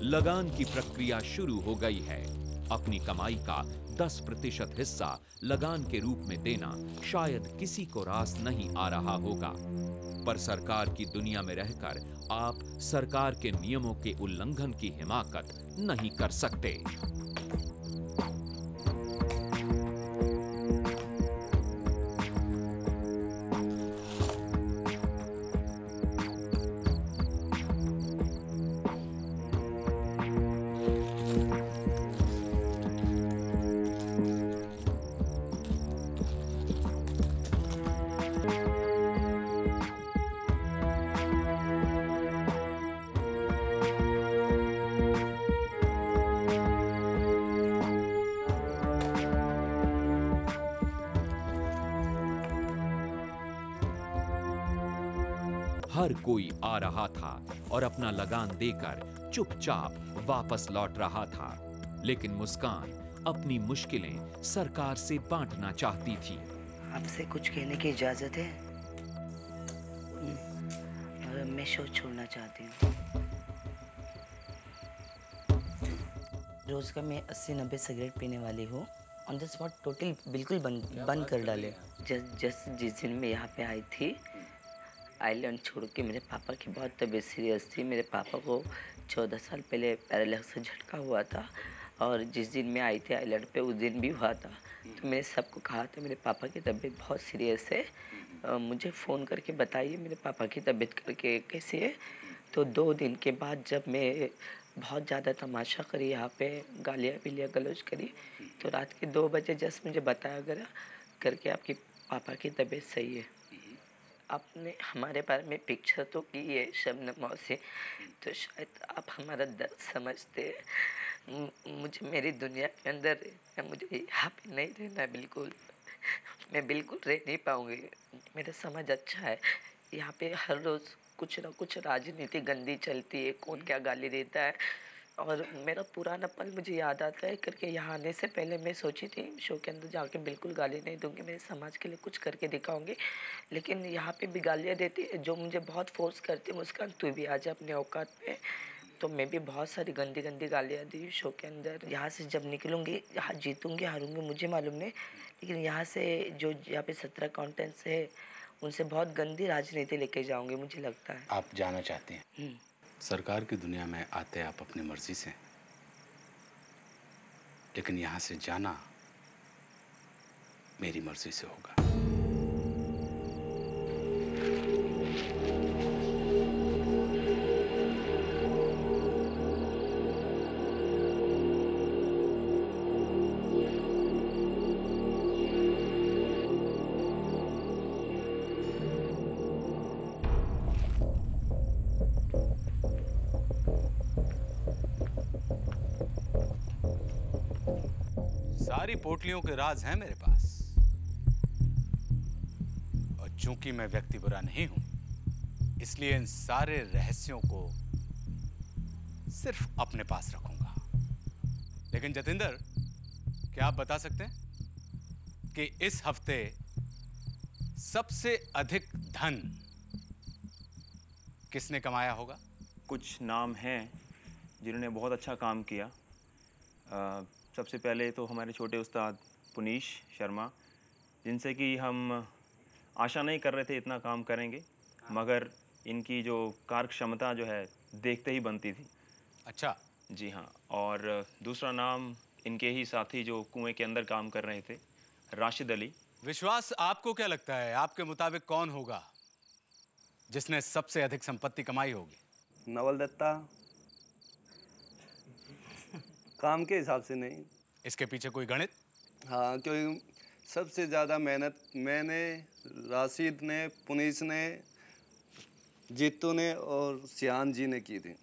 लगान की प्रक्रिया शुरू हो गई है। अपनी कमाई का 10% हिस्सा लगान के रूप में देना शायद किसी को रास नहीं आ रहा होगा, पर सरकार की दुनिया में रहकर आप सरकार के नियमों के उल्लंघन की हिमाकत नहीं कर सकते। हर कोई आ रहा था और अपना लगान देकर चुपचाप वापस लौट रहा था, लेकिन मुस्कान अपनी मुश्किलें सरकार से बांटना चाहती थी। आपसे कुछ कहने की इजाजत है? मैं शो छोड़ना चाहती हूँ। रोज का मैं 80-90 सिगरेट पीने वाली हूँ। ऑन द स्पॉट टोटल बिल्कुल बंद कर डाले। जिस दिन मैं यहाँ पे आई थी, आइलैंड छोड़ के, मेरे पापा की बहुत तबीयत सीरियस थी। मेरे पापा को 14 साल पहले पैरालिसिस से झटका हुआ था और जिस दिन मैं आई थी आइलैंड पे उस दिन भी हुआ था। तो मैंने सबको कहा था मेरे पापा की तबीयत बहुत सीरियस है, मुझे फ़ोन करके बताइए मेरे पापा की तबीयत करके कैसी है। तो 2 दिन के बाद जब मैं बहुत ज़्यादा तमाशा करी यहाँ पे, गालियाँ बिलियाँ गलौज करी, तो रात के 2 बजे जस्ट मुझे बताया गया करके आपके पापा की तबीयत सही है। आपने हमारे बारे में पिक्चर तो की है शबनम मौसी, तो शायद आप हमारा दर्द समझते। मुझे मेरी दुनिया के अंदर मुझे यहाँ पे नहीं रहना, बिल्कुल मैं बिल्कुल रह नहीं पाऊँगी। मेरा समझ अच्छा है, यहाँ पे हर रोज़ कुछ ना कुछ राजनीति गंदी चलती है, कौन क्या गाली देता है। और मेरा पुराना पल मुझे याद आता है करके यहाँ आने से पहले मैं सोची थी शो के अंदर जाके बिल्कुल गाली नहीं दूंगी, मेरे समाज के लिए कुछ करके दिखाऊंगी। लेकिन यहाँ पे भी गालियाँ देती है, जो मुझे बहुत फोर्स करती है, मुस्कान तू भी आ जा अपने औकात पे। तो मैं भी बहुत सारी गंदी गंदी गालियाँ दी शो के अंदर। यहाँ से जब निकलूँगी, यहाँ जीतूँगी हारूँगी मुझे मालूम नहीं, लेकिन यहाँ से जो यहाँ पे 17 कॉन्टेंट्स है उनसे बहुत गंदी राजनीति लेके जाऊँगी मुझे लगता है। आप जाना चाहते हैं? सरकार की दुनिया में आते आप अपनी मर्जी से, लेकिन यहां से जाना मेरी मर्जी से होगा। सारी पोटलियों के राज हैं मेरे पास, और चूंकि मैं व्यक्ति बुरा नहीं हूं, इसलिए इन सारे रहस्यों को सिर्फ अपने पास रखूंगा। लेकिन जतिंदर, क्या आप बता सकते हैं कि इस हफ्ते सबसे अधिक धन किसने कमाया होगा? कुछ नाम हैं जिन्होंने बहुत अच्छा काम किया। सबसे पहले तो हमारे छोटे उस्ताद पुनीश शर्मा, जिनसे कि हम आशा नहीं कर रहे थे इतना काम करेंगे, मगर इनकी जो कार्य क्षमता जो है देखते ही बनती थी। अच्छा। जी हाँ। और दूसरा नाम इनके ही साथी जो कुएं के अंदर काम कर रहे थे, राशिद अली। विश्वास, आपको क्या लगता है, आपके मुताबिक कौन होगा जिसने सबसे अधिक संपत्ति कमाई होगी? नवल दत्ता। काम के हिसाब से नहीं। इसके पीछे कोई गणित? हाँ, क्योंकि सबसे ज़्यादा मेहनत मैंने, राशिद ने, पुनीश ने, जीतू ने और सियान जी ने की थी,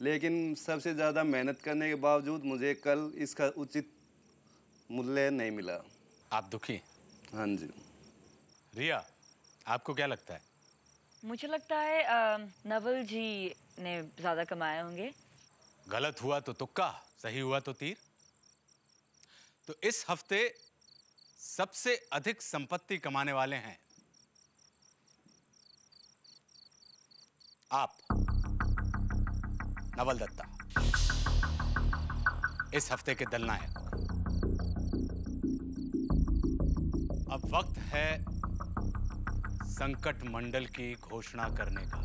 लेकिन सबसे ज़्यादा मेहनत करने के बावजूद मुझे कल इसका उचित मूल्य नहीं मिला। आप दुखी? हाँ जी। रिया, आपको क्या लगता है? मुझे लगता है नवल जी ने ज़्यादा कमाए होंगे। गलत हुआ तो तुक्का, सही हुआ तो तीर। तो इस हफ्ते सबसे अधिक संपत्ति कमाने वाले हैं आप, नवल दत्ता। इस हफ्ते के दलनायक। अब वक्त है संकट मंडल की घोषणा करने का।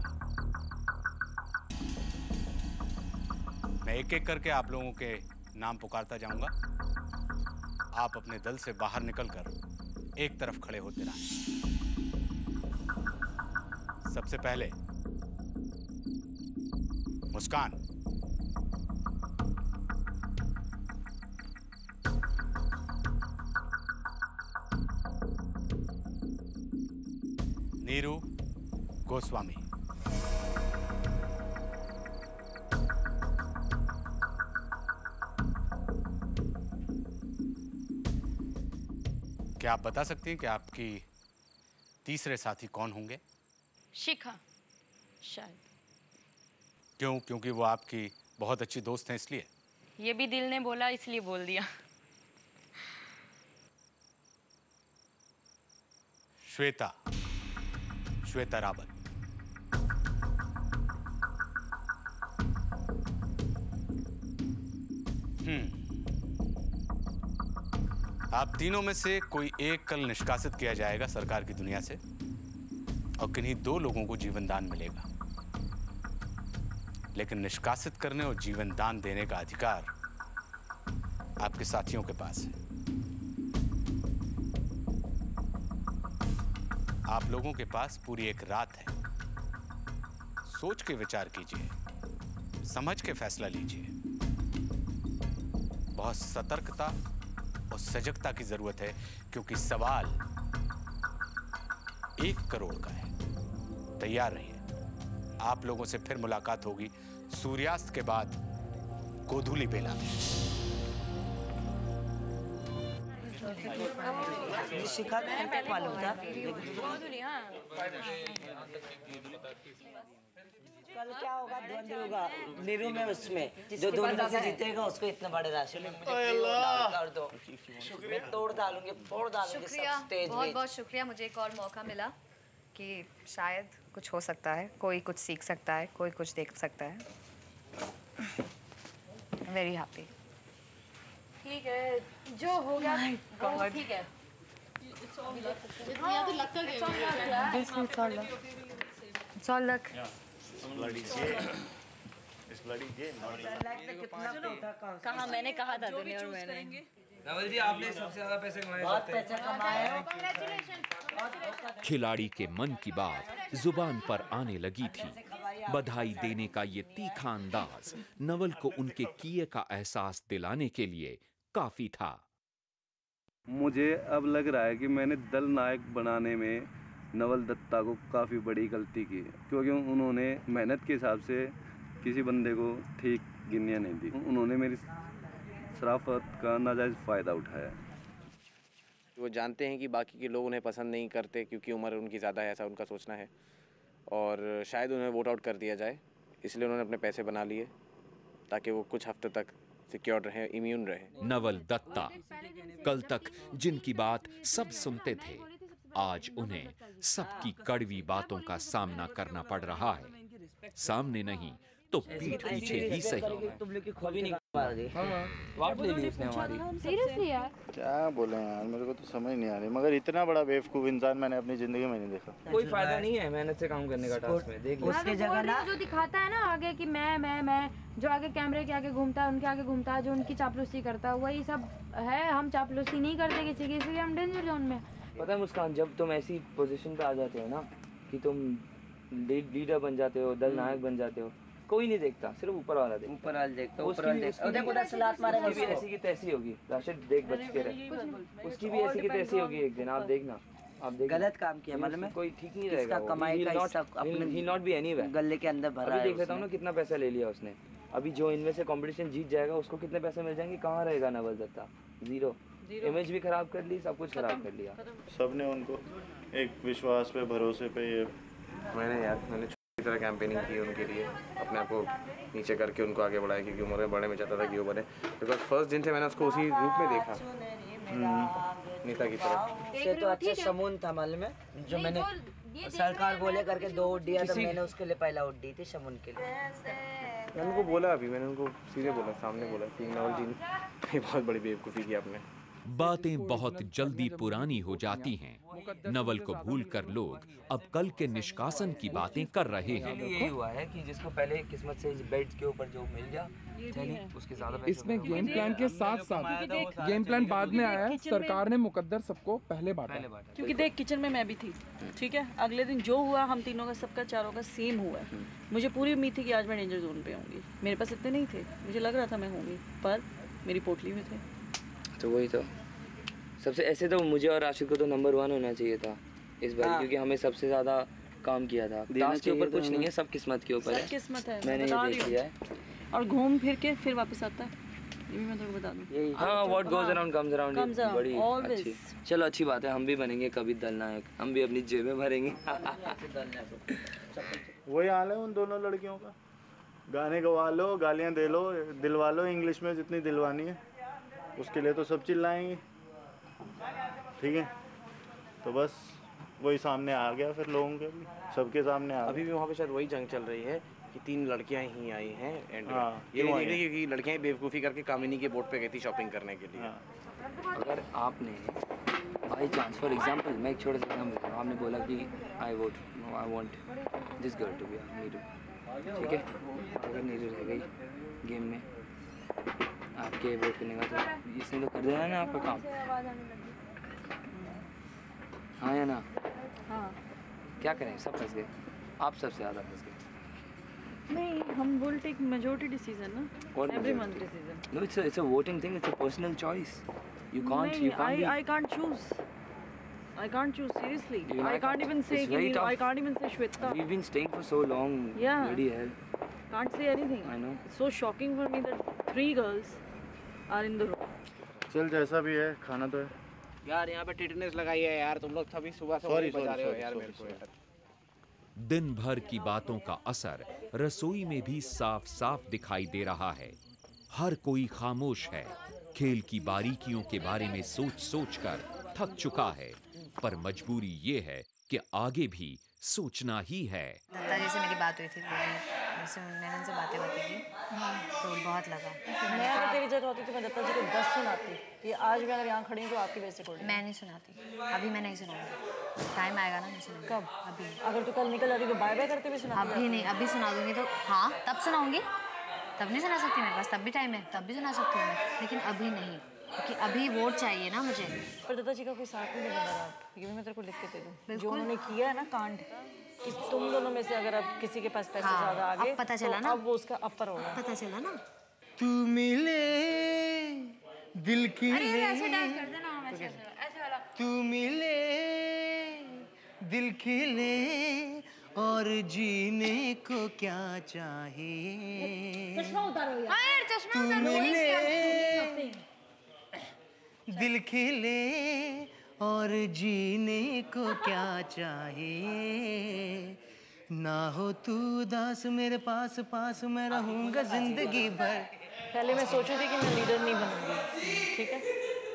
मैं एक एक करके आप लोगों के नाम पुकारता जाऊंगा। आप अपने दल से बाहर निकलकर एक तरफ खड़े होते रहें। सबसे पहले मुस्कान, नीरू गोस्वामी, क्या आप बता सकती हैं कि आपकी तीसरे साथी कौन होंगे? शिखा शायद। क्यों? क्योंकि वो आपकी बहुत अच्छी दोस्त हैं इसलिए? ये भी दिल ने बोला इसलिए बोल दिया। श्वेता, श्वेता रावत। आप तीनों में से कोई एक कल निष्कासित किया जाएगा सरकार की दुनिया से और किन्हीं दो लोगों को जीवन दान मिलेगा। लेकिन निष्कासित करने और जीवन दान देने का अधिकार आपके साथियों के पास है। आप लोगों के पास पूरी एक रात है। सोच के विचार कीजिए, समझ के फैसला लीजिए। बहुत सतर्कता और सजगता की जरूरत है क्योंकि सवाल 1 करोड़ का है। तैयार रहिए। आप लोगों से फिर मुलाकात होगी सूर्यास्त के बाद गोधूली बेला में। शिखा को मालूम था। कल क्या होगा? द्वंद्व होगा नीरू में, उसमें जो दोनों से जीतेगा उसको इतना बड़े राशि में कर दो। मैं तोड़ डालूंगी, फोड़ डालूंगी सब स्टेज में। बहुत बहुत शुक्रिया, मुझे एक और मौका मिला कि शायद कुछ हो सकता है, कोई कुछ सीख सकता है, कोई कुछ देख सकता है। Very happy. ठीक है, जो हो गया वो ठीक है। It's all luck. कहा मैंने कहा था तूने और मैंने। नवल जी आपने सबसे ज्यादा पैसे कमाए। बहुत पैसा कमाए। खिलाड़ी के मन की बात जुबान पर आने लगी थी। बधाई देने का ये तीखा अंदाज नवल को उनके किए का एहसास दिलाने के लिए काफी था। मुझे अब लग रहा है कि मैंने दल नायक बनाने में नवल दत्ता को काफ़ी बड़ी गलती की, क्योंकि उन्होंने मेहनत के हिसाब से किसी बंदे को ठीक गिनिया नहीं दी। उन्होंने मेरी शराफत का नाजायज़ फ़ायदा उठाया। वो जानते हैं कि बाकी के लोग उन्हें पसंद नहीं करते क्योंकि उम्र उनकी ज़्यादा है, ऐसा उनका सोचना है, और शायद उन्हें वोट आउट कर दिया जाए, इसलिए उन्होंने अपने पैसे बना लिए ताकि वो कुछ हफ्ते तक सिक्योर रहे, इम्यून रहे। नवल दत्ता कल तक जिनकी बात सब सुनते थे, आज उन्हें सबकी कड़वी बातों का सामना करना पड़ रहा है। सामने नहीं तो पीठ पीछे ही सही। तुम लोग की खोबी नहीं मार दी। वाट ले ली उसने हमारी। सीरियसली यार? क्या बोले यार, मेरे को तो समझ नहीं आ रही, मगर इतना बड़ा बेवकूफ़ इंसान मैंने अपनी ज़िंदगी में नहीं देखा। कोई फायदा नहीं है मेहनत से काम करने का टास्क में। देख उसके जगह ना जो दिखाता है ना आगे कि मैं जो आगे कैमरे के आगे घूमता है, उनके आगे घूमता है, जो उनकी चापलूसी करता है, वही सब है। हम चापलूसी नहीं करते किसी की, इसलिए हम डेंजर जोन में। पता है मुस्कान, जब तुम ऐसी पोजीशन पे आ जाते हो ना कि तुम लीडर बन जाते हो, दल नायक बन जाते हो, कोई नहीं देखता, सिर्फ ऊपर वाला देखता। ऊपर वाला देखता, उसकी ऊपर वाला देखता। देखो ना सलात मारेगा उसकी भी ऐसी की तैसी होगी। राशिद देख बच के रहे, उसकी भी ऐसी की तैसी होगी एक दिन। आप देखना, आप देखना। गलत काम किया मतलब में कोई ठीक नहीं रहेगा। कमाई का हिस्सा अपने ही नॉट बी एनीवेयर गले के अंदर भरा है। अभी देख लेता हूँ ना कितना पैसा ले लिया उसने। अभी जो इनमें से कंपटीशन जीत जाएगा उसको कितने पैसे मिल जाएंगे? कहाँ रहेगा नवल दत्ता? जीरो। इमेज भी खराब कर ली, सब कुछ खराब कर लिया। सबने उनको एक विश्वास पे, भरोसे पे, ये मैंने छोटी तरह कैंपेनिंग की उनके लिए, अपने आप को नीचे करके उनको आगे बढ़ाया, क्योंकि उम्र में बढ़ने में चाहता था कि वो बने। बिकॉज फर्स्ट दिन से मैंने उसको उसी रूप में देखा, नेता की तरह। से तो अच्छा शमून था मालूम है, जो मैंने सरकार बोले करके 2 वोट दिया था, मैंने उसके लिए पहला वोट दी थी शमून के लिए। मैंने उनको बोला, अभी मैंने उनको सीधे बोला, सामने बोला कि नवल जी ने बहुत बड़ी बेवकूफ़ी की आपने। बातें बहुत जल्दी पुरानी हो जाती हैं। नवल को भूलकर लोग अब कल के निष्कासन की बातें कर रहे हैं। यही हुआ है कि जिसको पहले किस्मत से इस बेड के ऊपर जो मिल गया, चलिए उसके ज्यादा पैसे इसमें गेम प्लान के साथ साथ गेम प्लान बाद में आया है। सरकार ने मुकद्दर सबको पहले बांटा। क्योंकि देख किचन में मैं भी थी, ठीक है। अगले दिन जो हुआ हम तीनों का, सबका चारों का सेम हुआ है। मुझे पूरी उम्मीद थी कि आज मैं डेंजर जोन पे होंगी। मेरे पास इतने नहीं थे, मुझे लग रहा था मैं होंगी, पर मेरी पोटली में थे। तो वही तो सबसे, ऐसे तो मुझे और राशिद को तो नंबर 1 होना चाहिए था इस बार, क्योंकि हमें सबसे ज्यादा काम किया था। टास्क के ऊपर कुछ नहीं है, सब किस्मत के ऊपर है। किस्मत है, मैंने ये देख लिया है। और घूम फिर के फिर वापस आता है, ये भी मैं तुमको बता दूं। हाँ, what goes around comes around. बड़ी always। अच्छी, चलो अच्छी बात है। हम भी बनेंगे कभी दलनायक, हम भी अपनी जेबें भरेंगे। वही हाल है उन दोनों लड़कियों का। गाने गवा लो, गालियाँ दे लो, दिलवा लो इंग्लिश में जितनी दिलवानी है, उसके लिए तो सब चिल्लाएंगे, ठीक है। तो बस वही सामने आ गया फिर लोगों के भी, सबके सामने आ गया। अभी भी वहाँ पे शायद वही जंग चल रही है कि 3 लड़कियाँ ही आई हैं एंड ये क्यों नहीं आई क्योंकि लड़कियाँ बेवकूफ़ी करके कामिनी के बोट पे गई थी शॉपिंग करने के लिए। अगर आपने बाई चांस, फॉर एग्जांपल, मैं एक छोटा सा एग्जाम्पल देता हूँ, आपने बोला कि I want this girl to be Neeru, ठीक है। अगर नीरू रह गई गेम में आपके वोट करने का, तो इसने तो कर देना है ना आपका काम, हाँ या ना? हाँ। क्या करें, सब फंस गए, आप सबसे ज़्यादा फंस गए। नहीं, हम विल टेक मेजॉरिटी डिसीजन ना, everyone decision. No, it's a voting thing. It's a personal choice. You can't. I can't choose. I can't choose seriously. I can't even say. I can't even say Shweta. We've been staying for so long. Yeah. Bloody hell. Can't say anything. I know. It's so shocking for me that 3 girls are in the room. चल जैसा भी है, खाना तो है यार। यहाँ पे टिटनेस लगाई है यार, तुम लोग सभी सुबह से बजा रहे हो यार मेरे को यार। दिन भर की बातों का असर रसोई में भी साफ साफ दिखाई दे रहा है। हर कोई खामोश है, खेल की बारीकियों के बारे में सोच सोच कर थक चुका है, पर मजबूरी ये है कि आगे भी सोचना ही है। दत्ता जी से मेरी बात हुई थी, जैसे मैंने उनसे बातें की तो बहुत लगा। मैं अगर तेरी जगह होती तो मैं दत्ता जी को 10 सुनाती। ये आज भी अगर यहाँ खड़ी हूँ तो आपकी वजह से कोई मैं नहीं सुनाती, अभी मैं नहीं सुनाऊंगी। टाइम आएगा ना, मैं सुनाऊंगी। कब? अभी। अगर तू कल निकल जाती तो बाय बाय करते हुए सुनाती? अभी नहीं, अभी सुना दूंगी तो हाँ तब सुनाऊंगी, तब नहीं सुना सकती, मेरे पास तब भी टाइम है, तब भी सुना सकती हूँ मैं, लेकिन अभी नहीं, क्योंकि अभी वोट चाहिए ना मुझे। पर दत्ता जी का कोई साथ नहीं देगा आप, ये भी मैं तेरे को लिख के दे दूँ। जो उन्होंने किया है ना कांड, कि तुम दोनों में से अगर अब किसी के पास पैसे ज़्यादा आ गए, अब पता चला ना, अब वो उसका अपर होगा। पता चला ना। तू मिले दिल की, ऐसे डांस कर देना, ऐसे वाला। तू मिले दिल खिले और जीने को क्या चाहिए। चश्मा उतारो यार, चश्मा तू उतारो। मिले दिल खिले और जीने को क्या चाहिए। ना हो तू उदास मेरे पास पास, मैं रहूँगा जिंदगी भर। पहले मैं सोची थी कि मैं लीडर नहीं बनूंगी, ठीक है,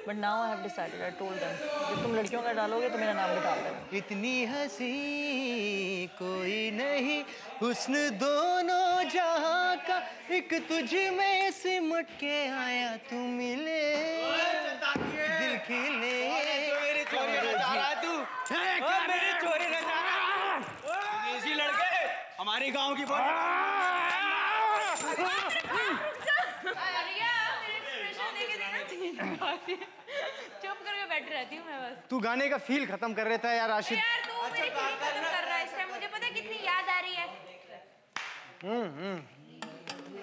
but now I have decided, I told them, जब तुम लड़कियों का डालोगे तो मेरा नाम भी डाल देना। इतनी हंसी कोई नहीं, हुस्न दोनों जहां का, एक तुझ में सिमट के आया, तू मिले दिल खिले। मेरी चोरी रचा रहा है तू, मेरी चोरी रचा रहा है। इसी लड़के हमारी गांव की चुप करके बैठी रहती हूँ मैं बस। तू गाने का फील खत्म कर रहा था यार राशिद। यार तू मेरी फील खत्म कर रहा है इस टाइम, मुझे पता है कितनी याद आ रही है।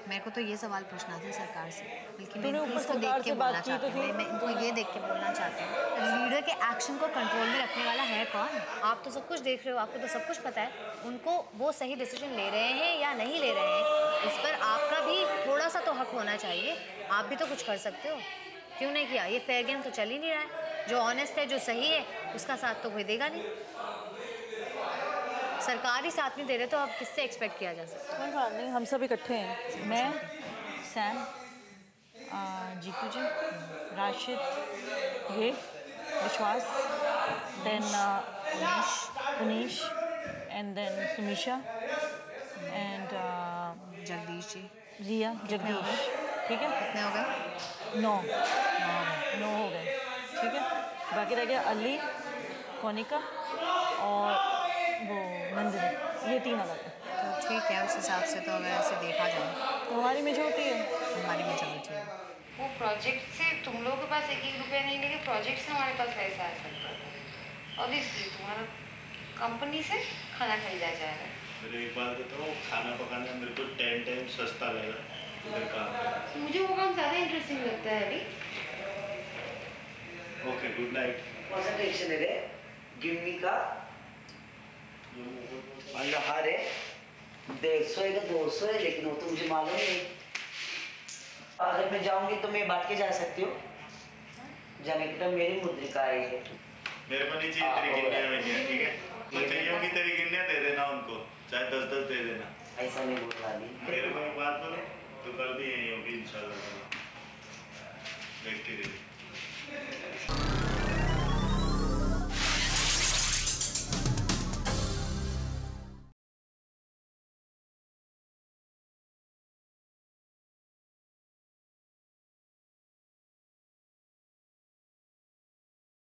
मेरे को तो ये सवाल पूछना था सरकार से, बल्कि मैं इसको देख के बोलना चाहती हूँ, मैं इनको ये देख के बोलना चाहती हूँ, लीडर के एक्शन को कंट्रोल में रखने वाला है कौन? आप तो सब कुछ देख रहे हो, आपको तो सब कुछ पता है, उनको वो सही डिसीजन ले रहे हैं या नहीं ले रहे हैं, इस पर आपका भी थोड़ा सा तो हक होना चाहिए। आप भी तो कुछ कर सकते हो, क्यों नहीं किया? ये फेयर गेम तो चल ही नहीं रहा है। जो ऑनेस्ट है, जो सही है, उसका साथ तो कोई देगा नहीं। सरकार ही साथ नहीं दे रहे तो अब किससे एक्सपेक्ट किया जा सकता है? कोई बात नहीं, हम सब इकट्ठे हैं, मैं, सैम, जीतू जी, राशिद, ये Vishwas, then Puneesh, and then Sumisha, and Jagdish ji, Riya, Jagdish, ठीक है। कितने हो गए? 9 हो गए, ठीक है। बाकी रह गया अली, कोनिका और वो नंदिनी, ये 3 अलग है। तो ठीक है, उस हिसाब से तो अगर ऐसे देखा जाए तो हमारी मेजोरिटी है। हमारी मेजोरिटी है। वो प्रोजेक्ट से तुम लोगों के पास 1-1 रुपया नहीं, लेकिन प्रोजेक्ट से हमारे पास पैसा आ सकता है। ऑब्वियसली तुम्हारा कंपनी से खाना खरीदा जा रहा है। मेरे एक बात बताओ, खाना पकाना मेरे को 10 टाइम सस्ता लगा इधर काम। मुझे वो काम ज़्यादा इंटरेस्टिंग लगता है अभी। Okay, good night. कौन सा टेंशन है रे? गिव मी का मतलब हार है 150 है का 200 है, लेकिन वो तो मुझे मालूम नहीं। अगर मैं जाऊंगी तो मैं बांट के जा सकती हूँ। जाने की तो मेरी मुद्रिका है ये। मेरे को नहीं चाहिए तेरी गिन्नियाँ में, ठीक है? तो चाहिए होगी तेरी गिन्नियाँ दे देना उनको, चाहे 10-10 दे देना। ऐसा नहीं बोल रहा नहीं। मेरे को एक बात बोलो, तो कल भी यही होगी इंशाल्लाह। देखती रहिए।